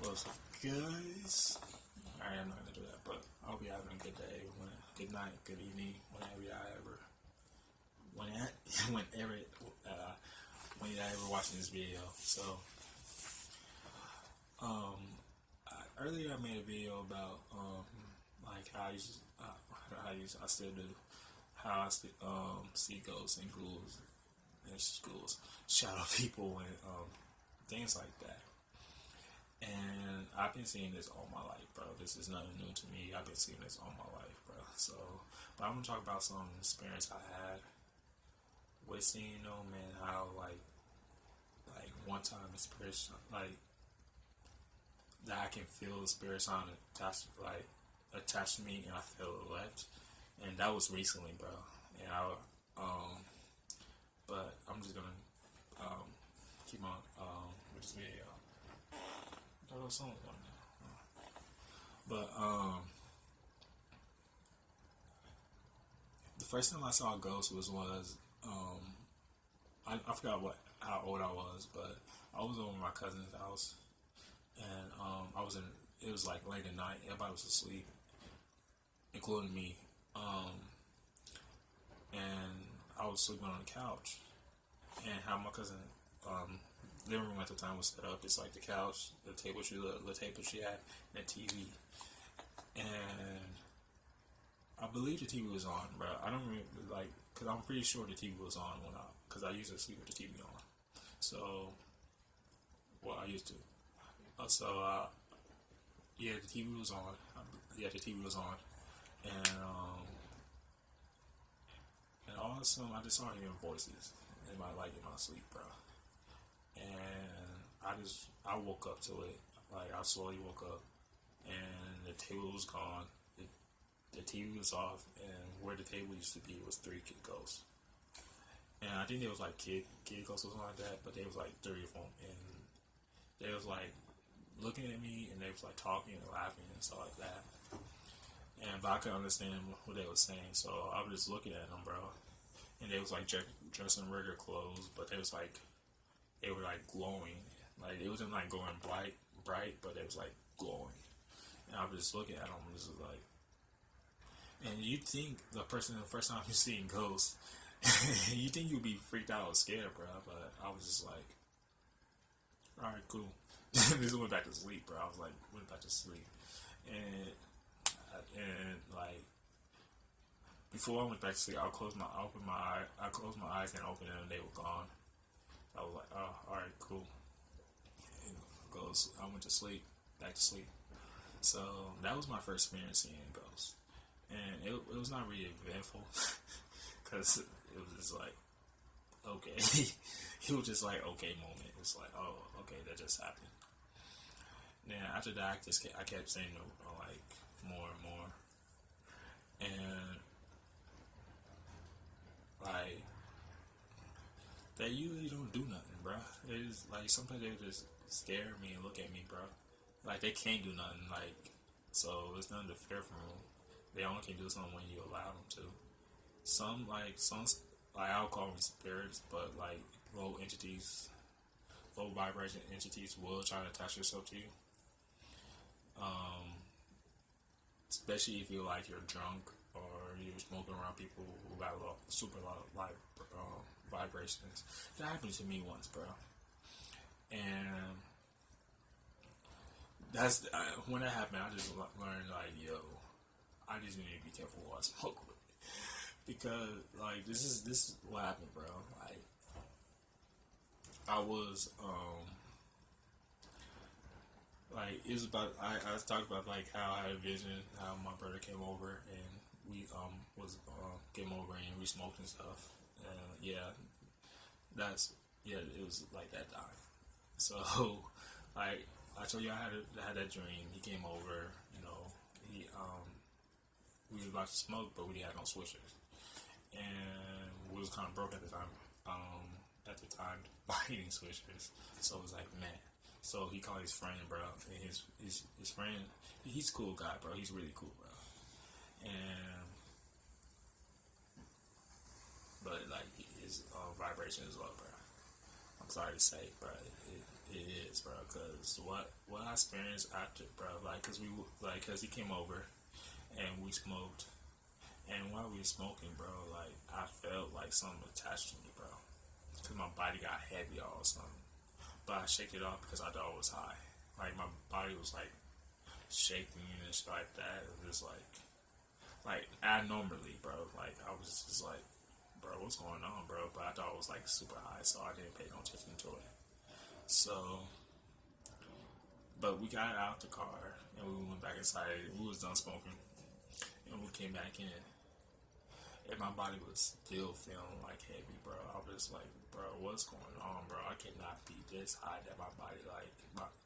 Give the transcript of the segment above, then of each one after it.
What's up, guys? Alright, I'm not gonna do that, but I hope you're having a good day, good night, good evening, whenever y'all ever, whenever, uh, when y'all ever watching this video. So, earlier I made a video about, like how I still do, how I still, see ghosts and ghouls and schools, shadow people and, things like that. And I've been seeing this all my life, bro. This is nothing new to me. I've been seeing this all my life, bro. So, but I'm gonna talk about some experience I had with seeing them and how, like one time the spirits, like, that I can feel the spirits on attached to me, and I feel it left. And that was recently, bro. And but I'm just gonna, keep on, with this video. I thought song was on there. But the first time I saw a ghost was I forgot how old I was, but I was over my cousin's house, and it was like late at night. Everybody was asleep, including me. And I was sleeping on the couch, and how my cousin living room at the time was set up. It's like the couch, the table she had, and the TV. And I believe the TV was on, bro. I don't remember, cause I'm pretty sure the TV was on cause I used to sleep with the TV on. So, well, I used to. Yeah, the TV was on. Yeah, the TV was on, and all of a sudden I just started hearing voices in my sleep, bro. And I woke up to it. Like, I slowly woke up, and the table was gone. The TV was off, and where the table used to be was three kid ghosts. And I think it was like kid ghosts or something like that, but there was like three of them, and they was like looking at me, and they was like talking and laughing and stuff like that. And but I couldn't understand what they was saying, so I was just looking at them, bro. And they was like dressed in regular clothes, but they were like glowing. Like, it wasn't like going bright, but it was like glowing. And I was just looking at them, and this is like, and you'd think the first time you're seeing ghosts, you think you'd be freaked out or scared, bro. But I was just like, all right, cool. Just went back to sleep, bro. I was like, went back to sleep, and like, before I went back to sleep, I closed my eyes and opened them, and they were gone. I was like, oh, all right, cool. And I went to sleep, back to sleep. So that was my first experience seeing ghosts, and it was not really eventful, because it was just like, okay, it was just like, okay moment. It's like, oh, okay, that just happened. Then after that, I kept saying like more and more, and like, they usually don't do nothing, bro. It's like, sometimes they just stare at me and look at me, bro. Like, they can't do nothing, like, so it's nothing to fear from them. They only can do something when you allow them to. Some I'll call them spirits, but like low vibration entities will try to attach yourself to you. Especially if you're drunk, or you're smoking around people who got super low vibrations. That happened to me once, bro. And when that happened, I just learned, like, yo, I just need to be careful what I smoke with, because like, this is what happened, bro. Like, I was like, it was about, I talked about like how I had a vision, how my brother came over, and we came over and we smoked and stuff. Yeah, it was like that time. So, like, I told you, I had that dream. He came over, he we was about to smoke, but we didn't have no swishers, and we was kind of broke at the time. By eating swishers, so it was like, man. So he called his friend, bro, and his friend, he's a cool guy, bro. He's really cool, bro. And but like, his vibration is low, bro. sorry to say, bro. It is, bro. Cause what I experienced after, bro, like, cause he came over and we smoked, and while we were smoking, bro, like I felt like something attached to me, bro. Cause my body got heavy all of a sudden, but I shake it off because I thought it was high. Like my body was like shaking and shit like that. It was like abnormally, bro. Like I was just like, bro, what's going on, bro? But I thought it was like super high, so I didn't pay no attention to it. So, but we got out the car and we went back inside. We was done smoking, and we came back in, and my body was still feeling like heavy, bro. I was like, bro, what's going on, bro? I cannot be this high that my body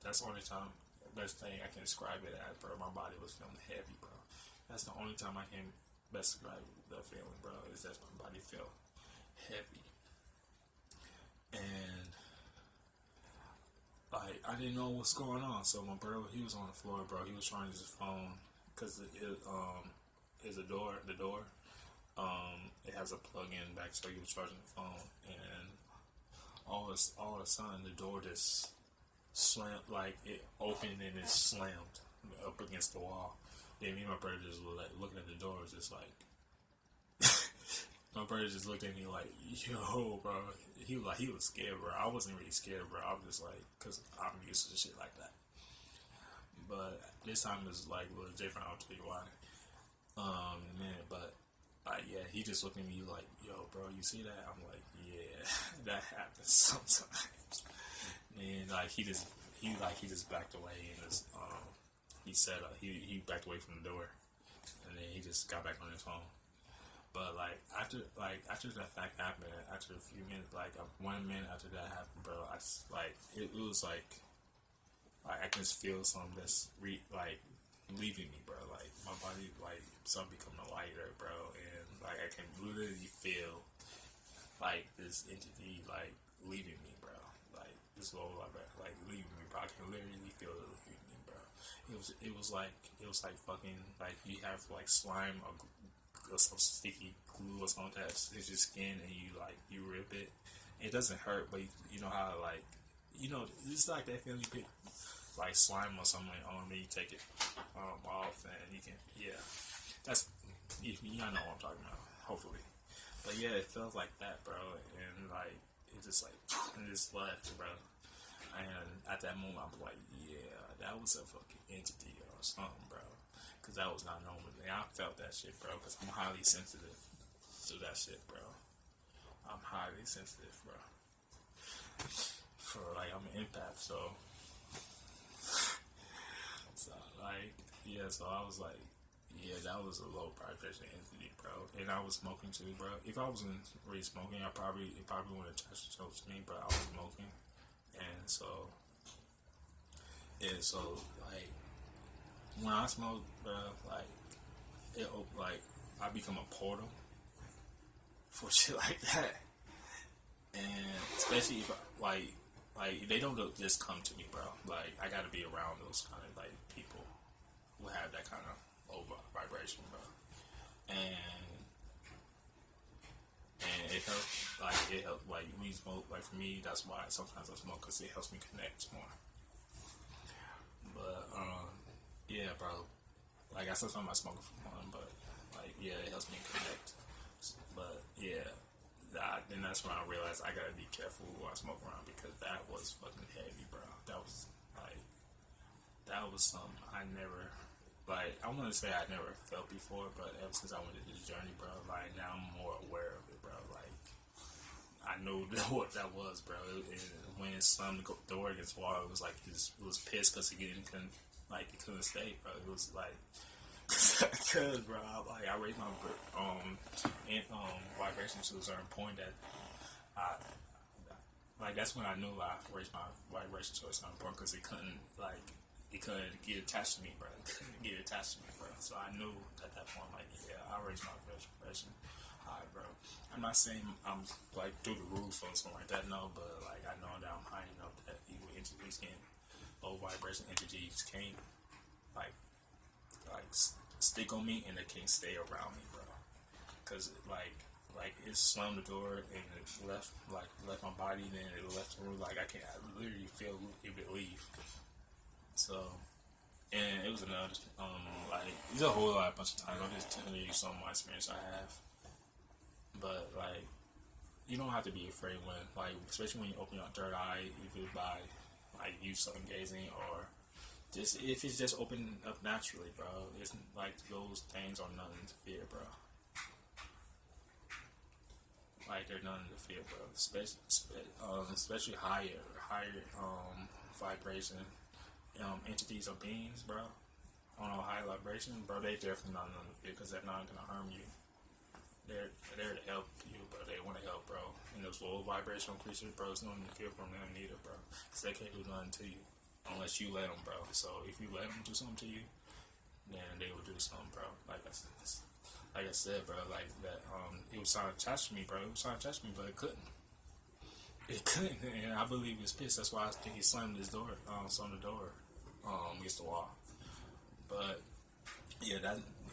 that's the only time, best thing I can describe it as, bro. My body was feeling heavy, bro. That's the only time I can best describe the feeling, bro. Is that my body felt heavy, and like I didn't know what's going on. So my bro, he was on the floor, bro. He was trying to use his phone because is a door. The door it has a plug in back, so he was charging the phone, and all of a sudden the door just slammed, like it opened and it slammed up against the wall. Then me and my brother just were like looking at the door, just like my brother just looked at me like, yo, bro. He was scared, bro. I wasn't really scared, bro. I was just like, cause I'm used to shit like that. But this time is like a little different. I'll tell you why in a minute. But yeah, he just looked at me like, yo, bro, you see that? I'm like, yeah, that happens sometimes. And like he just backed away and just he said he backed away from the door, and then he just got back on his phone. But after that fact happened, after a few minutes, 1 minute after that happened, bro, I just it was like I can just feel something that's leaving me, bro. Like my body, like something becoming lighter, bro, and like I can literally feel like this entity like leaving me, bro. Like this low like leaving me, bro. I can literally feel it leaving me, bro. It was like fucking like you have like slime or some sticky glue or something that hits your skin and you rip it. It doesn't hurt, but you know how it's like that feeling you pick like slime or something on me, you take it off and you can that's you know what I'm talking about, hopefully. But yeah, it felt like that, bro, and like it just like it just left, bro. And at that moment, I'm like, yeah, that was a fucking entity or something, bro. Because that was not normal. And I felt that shit, bro. Because I'm highly sensitive to that shit, bro. I'm highly sensitive, bro. I'm an empath, so so I was like, yeah, that was a low vibration entity, bro. And I was smoking too, bro. If I wasn't really smoking, it probably wouldn't attach itself to me, but I was smoking. And so, like, when I smoke, bro, like, I become a portal for shit like that. And especially if, they don't just come to me, bro. Like, I gotta be around those kind of, like, people who have that kind of low vibration, bro. And it helps, like, when you smoke, like, for me, that's why sometimes I smoke, because it helps me connect more. But, yeah, bro. Like, I sometimes I smoke for fun, but, like, yeah, it helps me connect. But, yeah, then that's when I realized I gotta be careful who I smoke around, because that was fucking heavy, bro. That was something I never, I want to say I never felt before, but ever since I went through this journey, bro, like, now I'm more aware of it, bro. Like, I knew what that was, bro. And when his son the door against the wall, it was like he was pissed because he couldn't stay, bro. It was like, because, bro, I raised my vibration to a certain point that that's when I knew I raised my vibration to a certain point, because it couldn't get attached to me, bro. It couldn't get attached to me, bro. So I knew at that point, like, yeah, I raised my vibration high, bro. I'm not saying I'm like through the roof or something like that, no, but like I know that I'm high enough that evil entities low vibration entities can't like stick on me, and they can't stay around me, bro. Cause like like it slammed the door and it left my body. And then it left the room. Like I literally feel it leave. So, and it was another like it's a whole lot, bunch of times. I'm just telling you some of my experience I have. But like you don't have to be afraid when like especially when you open your third eye, either by like you sun gazing or just if it's just open up naturally, bro. It's like those things are nothing to fear, bro. Like they're nothing to fear, bro. Especially higher vibration entities or beings, bro. On a high vibration, bro. They definitely not nothing to fear because they're not gonna harm you. They're there to help you, bro. They want to help, bro. And those low vibrational creatures, bro, it's nothing to fear from them neither, bro. Because they can't do nothing to you unless you let them, bro. So if you let them do something to you, then they will do something, bro. Like I said, bro, like that. It was trying to touch me, bro. It was trying to touch me, but it couldn't. It couldn't, and I believe it's pissed. That's why I think he slammed his door, slammed the door, against the wall. But yeah,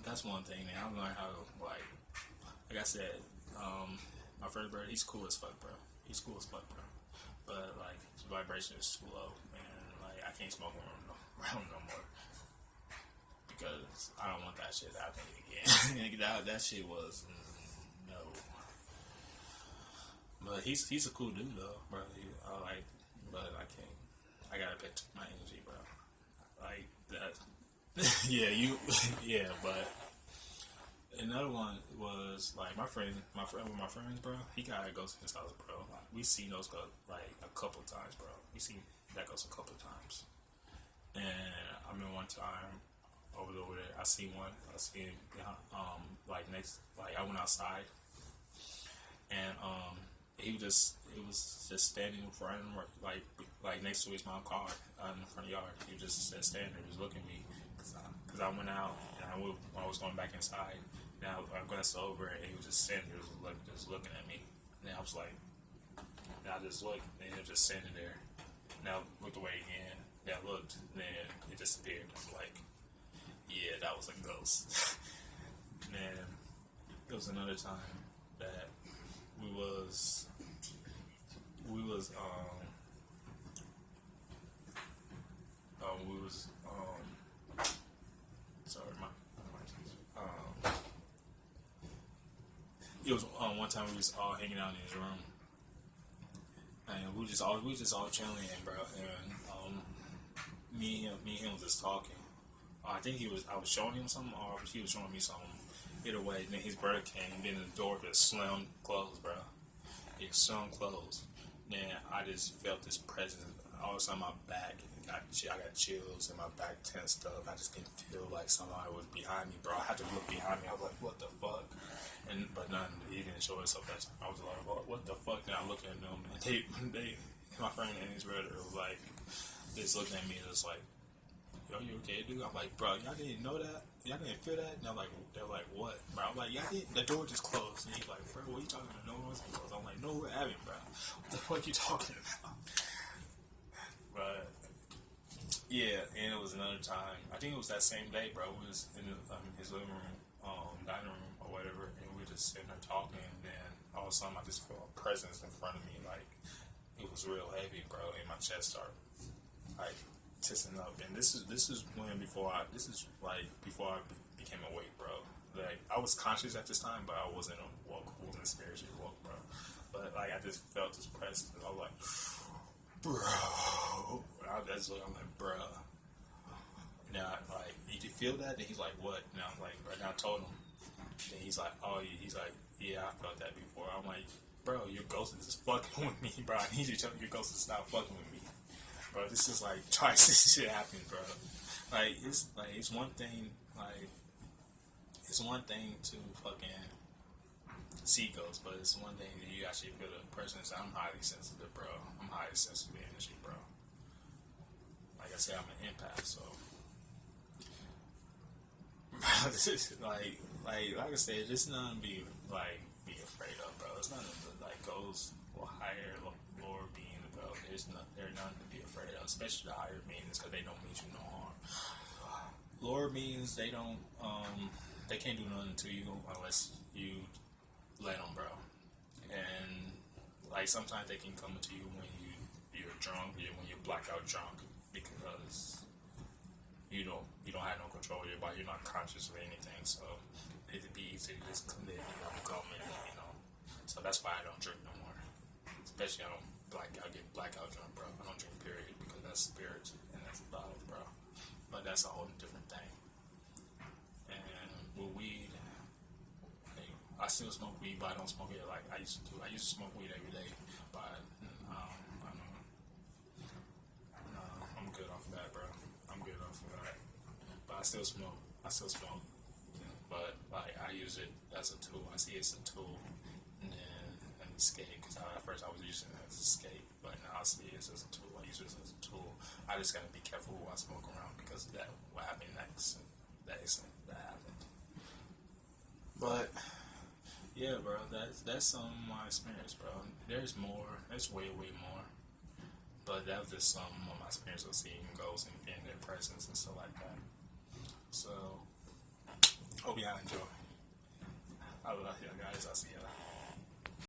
that's one thing. And I learned how to like I said, my first brother, he's cool as fuck, bro. He's cool as fuck, bro. But like his vibration is too low, and like I can't smoke around no more because I don't want that shit happening again. that shit was no. But he's a cool dude though, bro. But I can't. I gotta protect my energy, bro. Like that. Yeah, yeah, but. Another one was like my friend with my friends, bro. He got a ghost in his house, bro. Like, we seen those ghosts like a couple of times, bro. We seen that ghost a couple of times. And I remember one time over there, I seen one. I seen like next, like I went outside, and it was just standing in front of him, like next to his mom's car in the front yard. He just standing there, just looking at me, cause I went out and I was going back inside. Now I glanced over and he was just sitting there, just looking at me. And I was like, and I just looked, and he was just sitting there. Now looked away again. Then I looked, and then it disappeared. I'm like, yeah, that was a ghost. And then there was another time that we was sorry, it was one time we was all hanging out in his room, and we was just all chilling, bro. And me and him was just talking. I think I was showing him something, or he was showing me something. Either way, then his brother came, and then the door just slammed closed, bro. It slammed closed. Then I just felt this presence all of a sudden. My back, I got chills, and my back tensed up. I just didn't feel like somebody was behind me, bro. I had to look behind me. I was like, what the fuck? But nothing. He didn't show himself that time. I was like, what the fuck? Then I looked at them, and they, my friend and his brother was like, just looking at me, and was like, yo, you okay, dude? I'm like, bro, y'all didn't know that? Y'all didn't feel that? And they're like, what? Bro, I'm like, y'all didn't? The door just closed. And he's like, bro, what are you talking about? No one's closed. I'm like, no, we're having, bro. What the fuck are you talking about? But yeah, and it was another time. I think it was that same day, bro. We was in his living room, dining room, or whatever, and we were just sitting there talking. And then all of a sudden, I just felt a presence in front of me, like it was real heavy, bro. And my chest started like tensing up. And this is before I became awake, bro. Like I was conscious at this time, but I wasn't woke, wasn't spiritually woke, bro. But like I just felt this presence. I was like, bro. I'm like, bro. Now, like, did you feel that? And he's like, what? Now, I'm like, right now, I told him. And he's like, oh, he's like, yeah, I felt that before. I'm like, bro, your ghost is fucking with me, bro. I need you to tell your ghost to stop fucking with me, bro. This is like twice this shit happened, bro. It's one thing, to fucking see ghosts, but it's one thing that you actually feel the presence. I'm highly sensitive, bro. I'm highly sensitive to energy, bro. Like I said, I'm an empath, so like I said, there's nothing to be afraid of, bro. It's nothing like ghosts or higher lower beings, bro. There's nothing to be afraid of, especially the higher beings, because they don't mean you no harm. Lower beings, they don't they can't do nothing to you unless you let them, bro. And like sometimes they can come to you when you're drunk, when you're blackout drunk, because you don't have no control of your body. You're not conscious of anything, so it'd be easy to just commit, come in. So that's why I don't drink no more. Especially I don't get blackout drunk, bro. I don't drink period because that's spirits and that's bottles, bro. But that's a whole different thing. And with weed, like, I still smoke weed, but I don't smoke it like I used to do. I used to smoke weed every day, but I don't. No, I'm good off of that, bro. I'm good off of that. But I still smoke. But like I use it as a tool. I see it as a tool, and then an escape. Because at first I was using it as an escape, but now I see it as a tool. I use it as a tool. I just gotta be careful who I smoke around because that what happened next. That happened. But yeah, bro, that's some of my experience, bro. There's more. There's way more. But that was just some of my experience of seeing ghosts and being in their presence and stuff like that. So hope y'all enjoy. I love y'all guys. I'll see y'all.